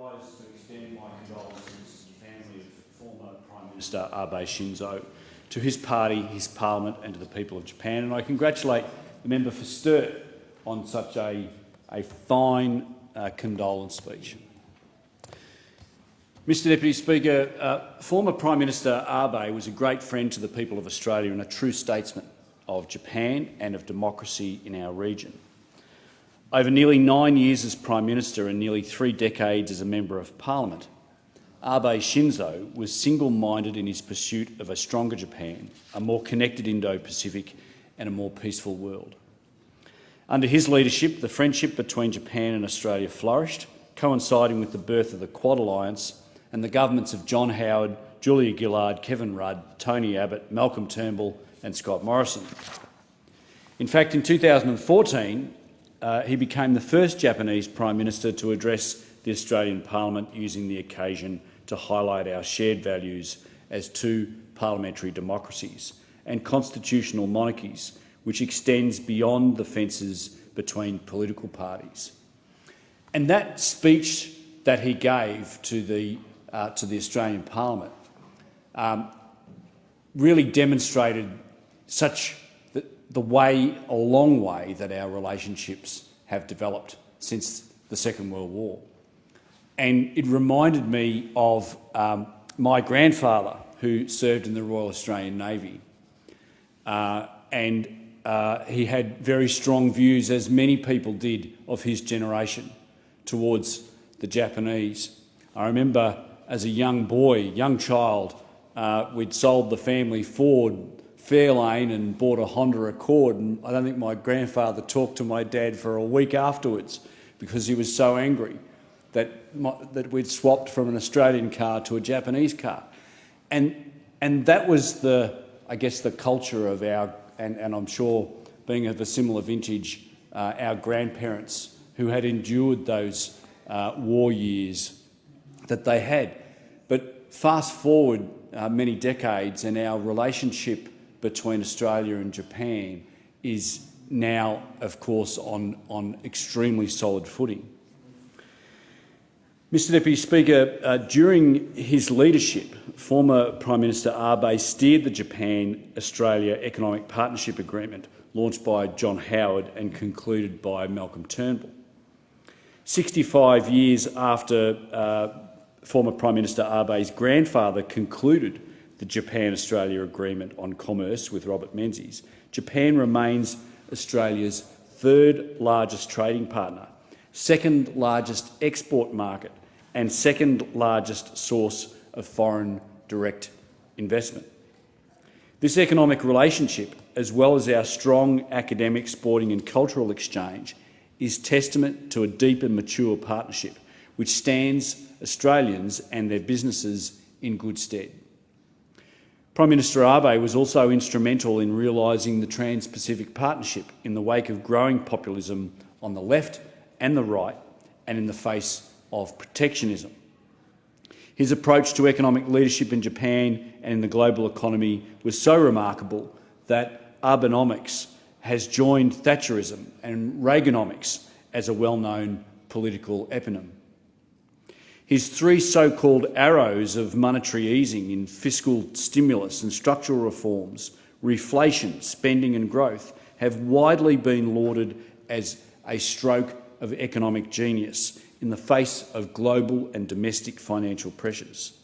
rise to extend my condolences to the family of former Prime Minister Abe Shinzo, to his party, his parliament and to the people of Japan. And I congratulate the member for Sturt on such a fine condolence speech. Mr Deputy Speaker, former Prime Minister Abe was a great friend to the people of Australia and a true statesman of Japan and of democracy in our region. Over nearly 9 years as Prime Minister and nearly 3 decades as a Member of Parliament, Abe Shinzo was single-minded in his pursuit of a stronger Japan, a more connected Indo-Pacific and a more peaceful world. Under his leadership, the friendship between Japan and Australia flourished, coinciding with the birth of the Quad Alliance and the governments of John Howard, Julia Gillard, Kevin Rudd, Tony Abbott, Malcolm Turnbull and Scott Morrison. In fact, in 2014, he became the first Japanese Prime Minister to address the Australian Parliament using the occasion to highlight our shared values as two parliamentary democracies and constitutional monarchies, which extends beyond the fences between political parties. And that speech that he gave to the Australian Parliament really demonstrated the long way that our relationships have developed since the Second World War. And it reminded me of my grandfather, who served in the Royal Australian Navy. He had very strong views, as many people did, of his generation towards the Japanese. I remember as a young child, we'd sold the family Ford Fairlane and bought a Honda Accord, and I don't think my grandfather talked to my dad for a week afterwards because he was so angry that we'd swapped from an Australian car to a Japanese car. And that was the culture of our, and I'm sure being of a similar vintage, our grandparents who had endured those war years that they had. But fast forward many decades and our relationship between Australia and Japan is now, of course, on extremely solid footing. Mr Deputy Speaker, during his leadership, former Prime Minister Abe steered the Japan-Australia Economic Partnership Agreement launched by John Howard and concluded by Malcolm Turnbull. 65 years after former Prime Minister Abe's grandfather concluded the Japan-Australia Agreement on Commerce with Robert Menzies, Japan remains Australia's third largest trading partner, second largest export market and second largest source of foreign direct investment. This economic relationship, as well as our strong academic, sporting and cultural exchange, is testament to a deep and mature partnership which stands Australians and their businesses in good stead. Prime Minister Abe was also instrumental in realising the Trans-Pacific Partnership in the wake of growing populism on the left and the right and in the face of protectionism. His approach to economic leadership in Japan and in the global economy was so remarkable that Abenomics has joined Thatcherism and Reaganomics as a well-known political eponym. His 3 so-called arrows of monetary easing in fiscal stimulus and structural reforms, reflation, spending and growth have widely been lauded as a stroke of economic genius in the face of global and domestic financial pressures.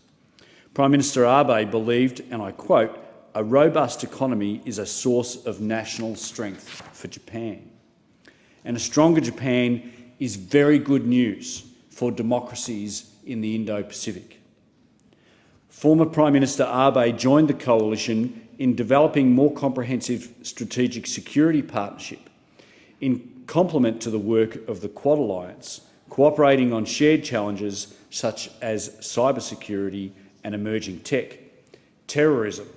Prime Minister Abe believed, and I quote, "A robust economy is a source of national strength for Japan." And a stronger Japan is very good news for democracies in the Indo-Pacific. Former Prime Minister Abe joined the coalition in developing more comprehensive strategic security partnership in complement to the work of the Quad Alliance, cooperating on shared challenges such as cybersecurity and emerging tech, terrorism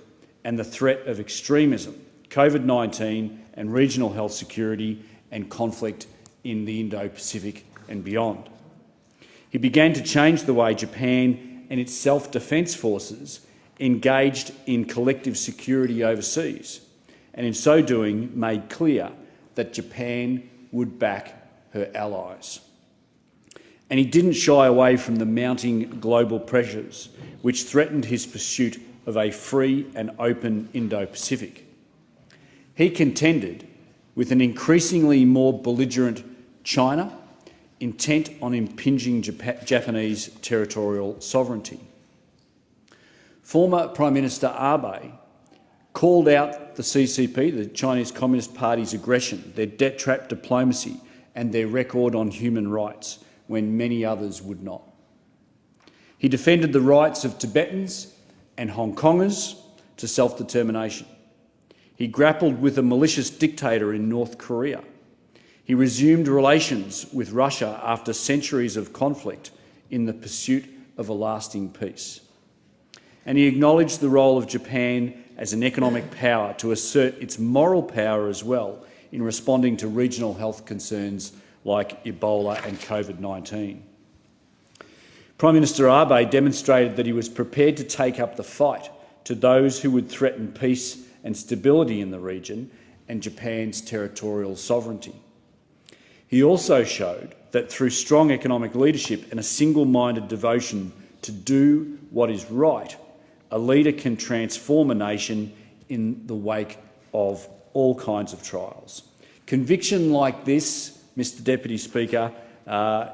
and the threat of extremism, COVID-19 and regional health security and conflict in the Indo-Pacific and beyond. He began to change the way Japan and its self-defence forces engaged in collective security overseas, and in so doing made clear that Japan would back her allies. And he didn't shy away from the mounting global pressures which threatened his pursuit of a free and open Indo-Pacific. He contended with an increasingly more belligerent China, intent on impinging Japanese territorial sovereignty. Former Prime Minister Abe called out the CCP, the Chinese Communist Party's aggression, their debt-trap diplomacy and their record on human rights, when many others would not. He defended the rights of Tibetans and Hong Kongers to self-determination. He grappled with a malicious dictator in North Korea. He resumed relations with Russia after centuries of conflict in the pursuit of a lasting peace. And he acknowledged the role of Japan as an economic power to assert its moral power as well in responding to regional health concerns like Ebola and COVID-19. Prime Minister Abe demonstrated that he was prepared to take up the fight to those who would threaten peace and stability in the region and Japan's territorial sovereignty. He also showed that through strong economic leadership and a single-minded devotion to do what is right, a leader can transform a nation in the wake of all kinds of trials. Conviction like this, Mr Deputy Speaker,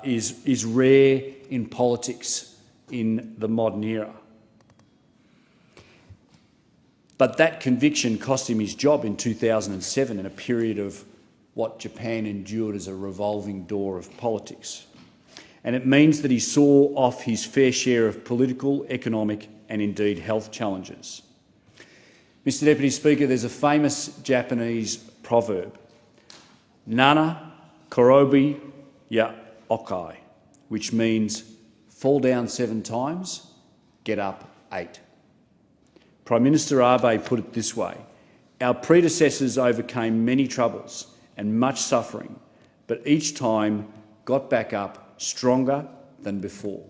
is rare in politics in the modern era. But that conviction cost him his job in 2007 in a period of what Japan endured as a revolving door of politics. And it means that he saw off his fair share of political, economic and indeed health challenges. Mr Deputy Speaker, there's a famous Japanese proverb, Nana korobi ya okai, which means fall down 7 times, get up 8. Prime Minister Abe put it this way: our predecessors overcame many troubles and much suffering, but each time got back up stronger than before.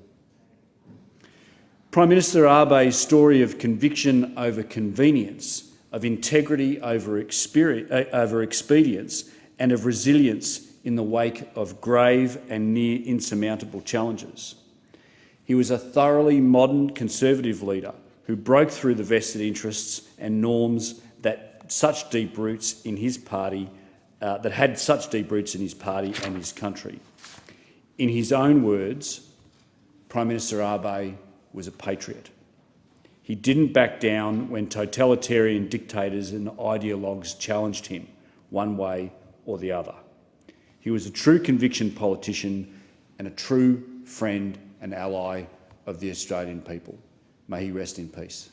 Prime Minister Abe's story of conviction over convenience, of integrity over expedience, and of resilience in the wake of grave and near insurmountable challenges. He was a thoroughly modern Conservative leader who broke through the vested interests and norms that had such deep roots in his party and his country. In his own words, Prime Minister Abe was a patriot. He didn't back down when totalitarian dictators and ideologues challenged him one way or the other. He was a true conviction politician and a true friend and ally of the Australian people. May he rest in peace.